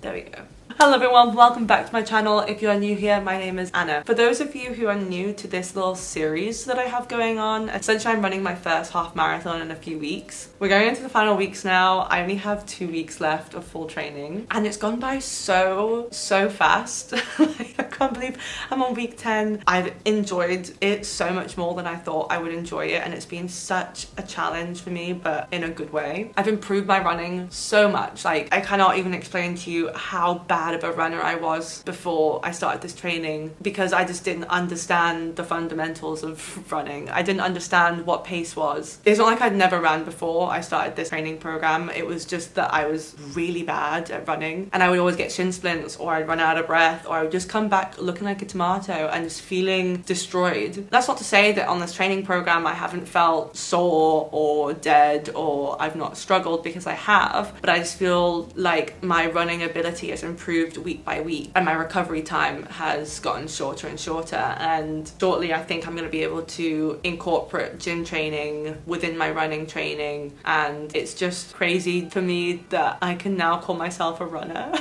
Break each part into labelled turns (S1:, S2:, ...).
S1: There we go. Hello everyone, welcome back to my channel. If you are new here, my name is Anna. For those of you who are new to this little series that I have going on, essentially I'm running my first half marathon in a few weeks. We're going into the final weeks now. I only have 2 weeks left of full training and it's gone by so fast. Like, I can't believe I'm on week 10. I've enjoyed it so much more than I thought I would enjoy it, and it's been such a challenge for me, but in a good way. I've improved my running so much. Like, I cannot even explain to you how bad of a runner I was before I started this training, because I just didn't understand the fundamentals of running. I didn't understand what pace was. It's not like I'd never ran before I started this training program. It was just that I was really bad at running and I would always get shin splints, or I'd run out of breath, or I would just come back looking like a tomato and just feeling destroyed. That's not to say that on this training program I haven't felt sore or dead or I've not struggled, because I have, but I just feel like my running ability has improved week by week and my recovery time has gotten shorter and shorter, and shortly I think I'm going to be able to incorporate gym training within my running training, and it's just crazy for me that I can now call myself a runner.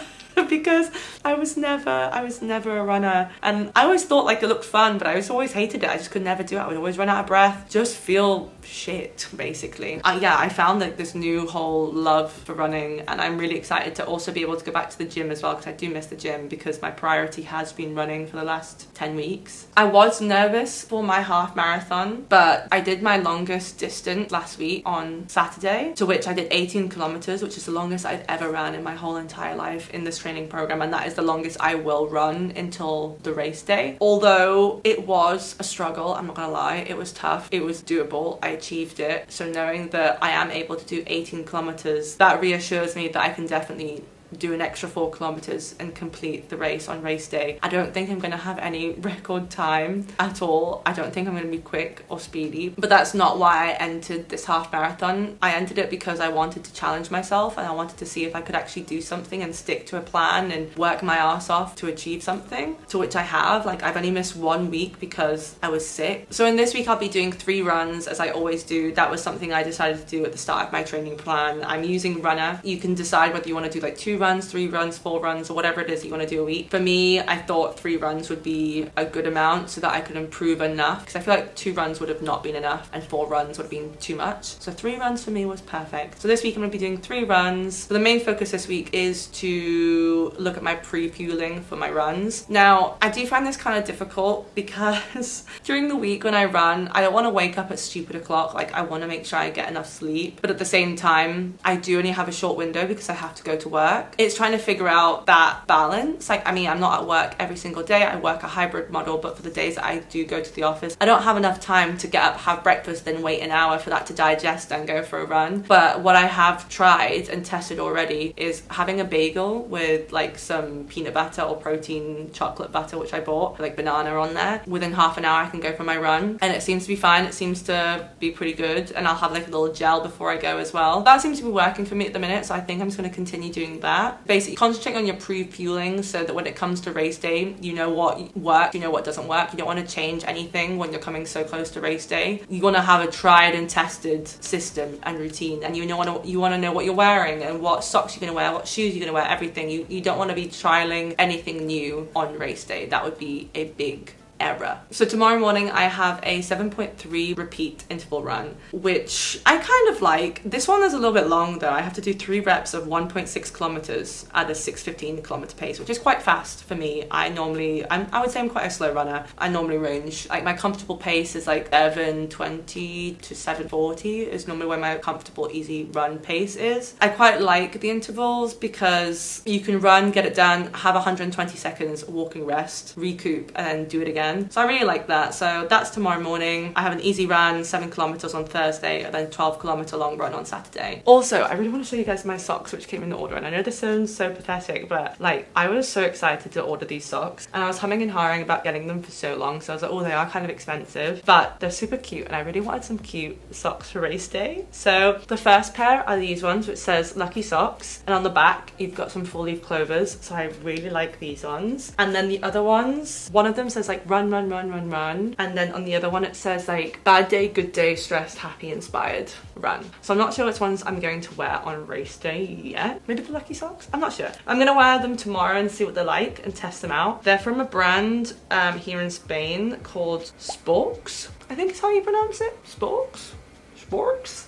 S1: Because I was never a runner, and I always thought like it looked fun, but I always hated it. I just could never do it. I would always run out of breath, just feel shit basically. Yeah, I found like this new whole love for running, and I'm really excited to also be able to go back to the gym as well, because I do miss the gym, because my priority has been running for the last 10 weeks. I was nervous for my half marathon, but I did my longest distance last week on Saturday, to which I did 18 kilometers, which is the longest I've ever ran in my whole entire life in this training program, and that is the longest I will run until the race day. Although it was a struggle, I'm not gonna lie, it was tough, it was doable, I achieved it. So knowing that I am able to do 18 kilometers, that reassures me that I can definitely do an extra 4 kilometers and complete the race on race day. I don't think I'm gonna have any record time at all. I don't think I'm gonna be quick or speedy, but that's not why I entered this half marathon. I entered it because I wanted to challenge myself, and I wanted to see if I could actually do something and stick to a plan and work my ass off to achieve something, to which I have. Like, I've only missed 1 week because I was sick. So in this week I'll be doing 3 runs, as I always do. That was something I decided to do at the start of my training plan. I'm using Runna. You can decide whether you want to do like 2 runs, 3 runs, 4 runs, or whatever it is you want to do a week. For me, I thought 3 runs would be a good amount so that I could improve enough, because I feel like 2 runs would have not been enough and 4 runs would have been too much. So 3 runs for me was perfect. So this week I'm going to be doing 3 runs. So the main focus this week is to look at my pre-fueling for my runs. Now, I do find this kind of difficult because during the week when I run, I don't want to wake up at stupid o'clock. Like, I want to make sure I get enough sleep, but at the same time I do only have a short window because I have to go to work. It's trying to figure out that balance. Like, I mean, I'm not at work every single day. I work a hybrid model, but for the days that I do go to the office, I don't have enough time to get up, have breakfast, then wait an hour for that to digest and go for a run. But what I have tried and tested already is having a bagel with like some peanut butter or protein chocolate butter, which I bought, like banana on there. Within half an hour I can go for my run, and it seems to be fine. It seems to be pretty good, and I'll have like a little gel before I go as well. That seems to be working for me at the minute, so I think I'm just going to continue doing that. Basically concentrate on your pre-fueling so that when it comes to race day, you know what works, you know what doesn't work. You don't want to change anything when you're coming so close to race day. You want to have a tried and tested system and routine, and you want to know what you're wearing and what socks you're going to wear, what shoes you're going to wear, everything. You don't want to be trialing anything new on race day. That would be a big error. So tomorrow morning I have a 7.3 repeat interval run, which I kind of like. This one is a little bit long though. I have to do 3 reps of 1.6 kilometers at a 6:15 kilometer pace, which is quite fast for me. I would say I'm quite a slow runner. I normally range, like, my comfortable pace is like 7:20 to 7:40 is normally where my comfortable easy run pace is. I quite like the intervals because you can run, get it done, have 120 seconds walking rest, recoup, and then do it again. So I really like that. So that's tomorrow morning. I have an easy run, 7 kilometers on Thursday, and then 12-kilometer long run on Saturday. Also, I really want to show you guys my socks, which came in the order, and I know this sounds so pathetic, but like, I was so excited to order these socks, and I was humming and hawing about getting them for so long. So I was like, oh, they are kind of expensive, but they're super cute, and I really wanted some cute socks for race day. So the first pair are these ones, which says Lucky Socks, and on the back you've got some 4-leaf clovers. So I really like these ones. And then the other ones, one of them says like run, run, run, run, run. And then on the other one it says like bad day, good day, stressed, happy, inspired, run. So I'm not sure which ones I'm going to wear on race day yet. Maybe the lucky socks? I'm not sure. I'm gonna wear them tomorrow and see what they're like and test them out. They're from a brand here in Spain called Sporks. I think is how you pronounce it. Sporks? Sporks?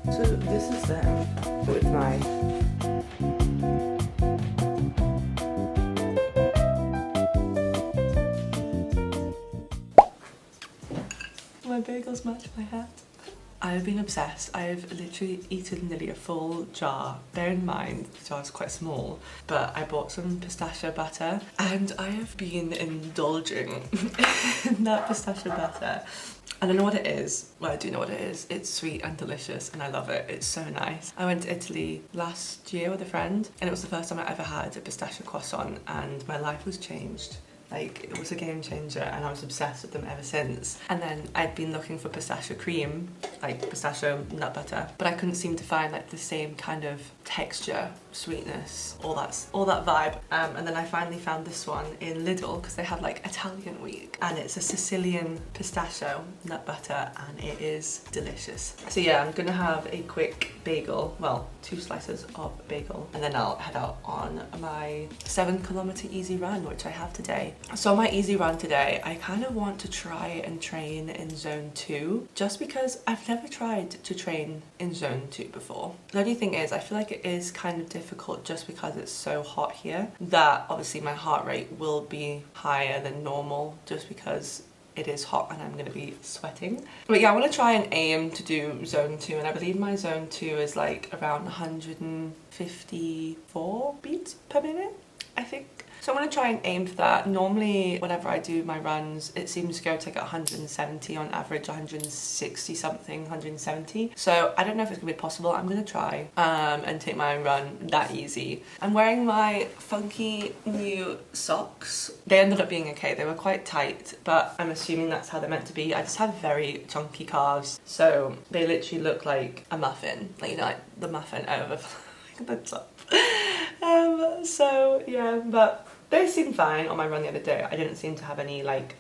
S1: So this is them with my bagels match my hat. I've been obsessed. I've literally eaten nearly a full jar. Bear in mind, the jar is quite small, but I bought some pistachio butter and I have been indulging in that pistachio butter. I don't know what it is. Well, I do know what it is. It's sweet and delicious and I love it. It's so nice. I went to Italy last year with a friend and it was the first time I ever had a pistachio croissant and my life was changed. Like, it was a game changer and I was obsessed with them ever since. And then I'd been looking for pistachio cream, like pistachio nut butter, but I couldn't seem to find like the same kind of texture, sweetness, all that vibe. And then I finally found this one in Lidl because they had like Italian week and it's a Sicilian pistachio nut butter and it is delicious. So yeah, I'm gonna have a quick bagel, well, 2 slices of bagel, and then I'll head out on my 7-kilometer easy run, which I have today. So on my easy run today, I kind of want to try and train in zone 2, just because I've never tried to train in zone 2 before. The only thing is, I feel like it is kind of difficult just because it's so hot here, that obviously my heart rate will be higher than normal just because it is hot and I'm going to be sweating. But yeah, I want to try and aim to do zone 2, and I believe my zone 2 is like around 154 beats per minute, I think. So I'm going to try and aim for that. Normally, whenever I do my runs, it seems to go to like 170 on average, 160 something, 170. So I don't know if it's going to be possible. I'm going to try and take my run that easy. I'm wearing my funky new socks. They ended up being okay. They were quite tight, but I'm assuming that's how they're meant to be. I just have very chunky calves, so they literally look like a muffin. Like, you know, like the muffin over the top. So yeah, but they seemed fine on my run the other day. I didn't seem to have any like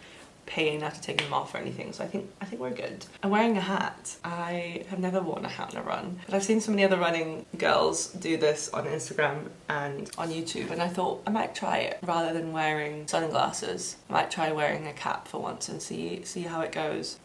S1: pain after taking them off or anything, so I think we're good. I'm wearing a hat. I have never worn a hat on a run, but I've seen so many other running girls do this on Instagram and on YouTube, and I thought I might try it rather than wearing sunglasses. I might try wearing a cap for once and see how it goes.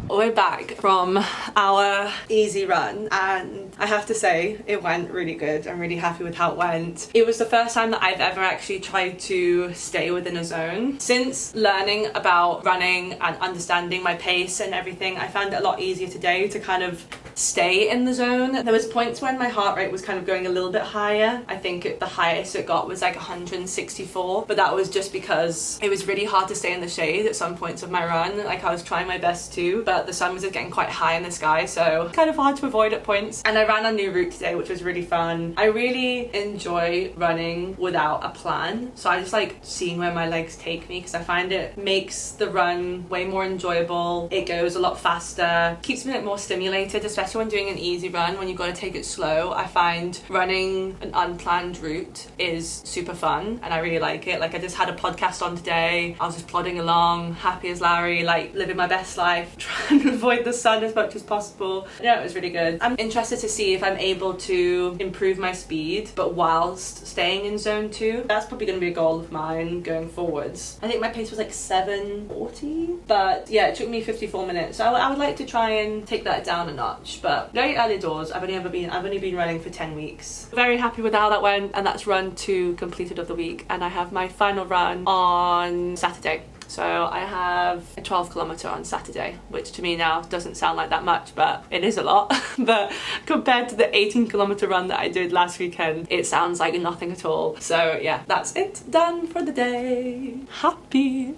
S1: We're back from our easy run and I have to say it went really good. I'm really happy with how it went. It was the first time that I've ever actually tried to stay within a zone. Since learning about running and understanding my pace and everything, I found it a lot easier today to kind of stay in the zone. There was points when my heart rate was kind of going a little bit higher. I think the highest it got was like 164, but that was just because it was really hard to stay in the shade at some points of my run. Like, I was trying my best to, but the sun was getting quite high in the sky, so kind of hard to avoid at points. And I ran a new route today, which was really fun. I really enjoy running without a plan, so I just like seeing where my legs take me because I find it makes the run way more enjoyable. It goes a lot faster, keeps me like more stimulated, especially when doing an easy run. When you've got to take it slow, I find running an unplanned route is super fun and I really like it. Like, I just had a podcast on today. I was just plodding along, happy as Larry, like living my best life, trying to avoid the sun as much as possible. Yeah, it was really good. I'm interested to see if I'm able to improve my speed, but whilst staying in zone 2. That's probably going to be a goal of mine going forwards. I think my pace was like 7:40, but yeah, it took me 54 minutes. So I would like to try and take that down a notch, but very early doors. I've only been running for 10 weeks. Very happy with how that went, and that's run 2 completed of the week, and I have my final run on Saturday. So I have a 12-kilometer on Saturday, which to me now doesn't sound like that much, but it is a lot. But compared to the 18-kilometer run that I did last weekend, it sounds like nothing at all. So yeah, that's it. Done for the day. Happy.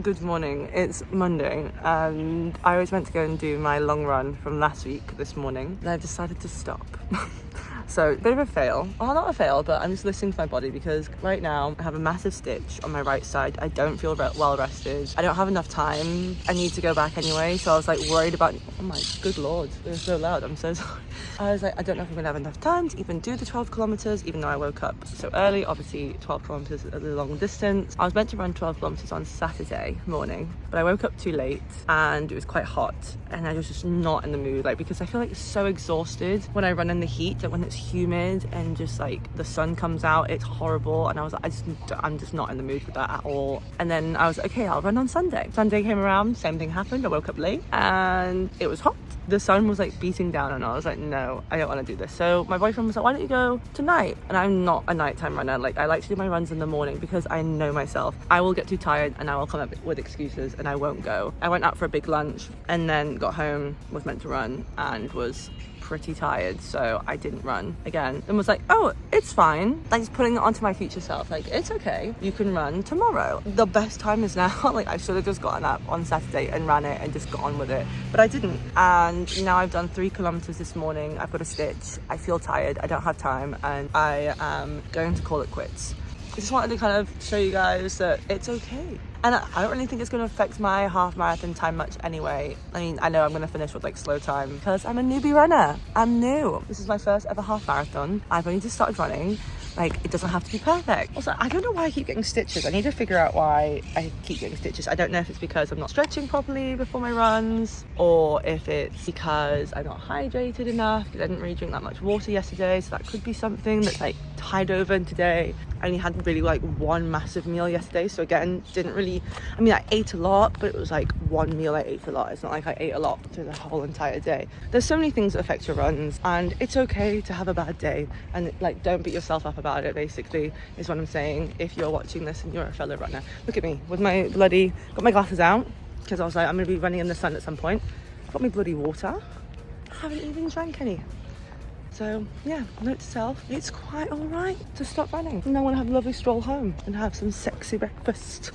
S1: Good morning, it's Monday and I was meant to go and do my long run from last week this morning and I decided to stop. So, bit of a fail. Well, not a fail, but I'm just listening to my body because right now I have a massive stitch on my right side. I don't feel well rested. I don't have enough time. I need to go back anyway. So I was like worried about, oh my good Lord, they're so loud. I'm so sorry. I was like, I don't know if I'm gonna have enough time to even do the 12 kilometers, even though I woke up so early. Obviously 12 kilometers is a long distance. I was meant to run 12 kilometers on Saturday morning, but I woke up too late and it was quite hot and I was just not in the mood, like, because I feel like so exhausted when I run in the heat, like when it's humid and just like the sun comes out, it's horrible. And I was like, I'm just not in the mood for that at all. And then I was like, okay, I'll run on Sunday. Sunday came around, same thing happened. I woke up late and it was hot. The sun was like beating down and I was like, no, I don't want to do this. So my boyfriend was like, why don't you go tonight? And I'm not a nighttime runner. Like, I like to do my runs in the morning because I know myself. I will get too tired and I will come up with excuses and I won't go. I went out for a big lunch and then got home, was meant to run and was pretty tired, so I didn't run again and was like, oh, it's fine. Like, just putting it onto my future self, like, it's okay, you can run tomorrow. The best time is now. Like, I should have just gotten up on Saturday and ran it and just got on with it, but I didn't. And now I've done 3 kilometers this morning. I've got a stitch, I feel tired, I don't have time, and I am going to call it quits. I just wanted to kind of show you guys that it's okay. And I don't really think it's going to affect my half marathon time much anyway. I mean, I know I'm going to finish with like slow time because I'm a newbie runner. I'm new. This is my first ever half marathon. I've only just started running. Like, it doesn't have to be perfect. Also, I don't know why I keep getting stitches. I need to figure out why I keep getting stitches. I don't know if it's because I'm not stretching properly before my runs, or if it's because I'm not hydrated enough, because I didn't really drink that much water yesterday. So that could be something that's like tied over in today. I only had really like one massive meal yesterday, so again, didn't really, I mean, I ate a lot, but it was like one meal I ate a lot. It's not like I ate a lot through the whole entire day. There's so many things that affect your runs, and it's okay to have a bad day, and like, don't beat yourself up about it, basically, is what I'm saying. If you're watching this and you're a fellow runner, look at me with my bloody, got my glasses out, because I was like, I'm gonna be running in the sun at some point. I've got my bloody water. I haven't even drank any. So yeah, note to self, it's quite all right to stop running. And I want to have a lovely stroll home and have some sexy breakfast.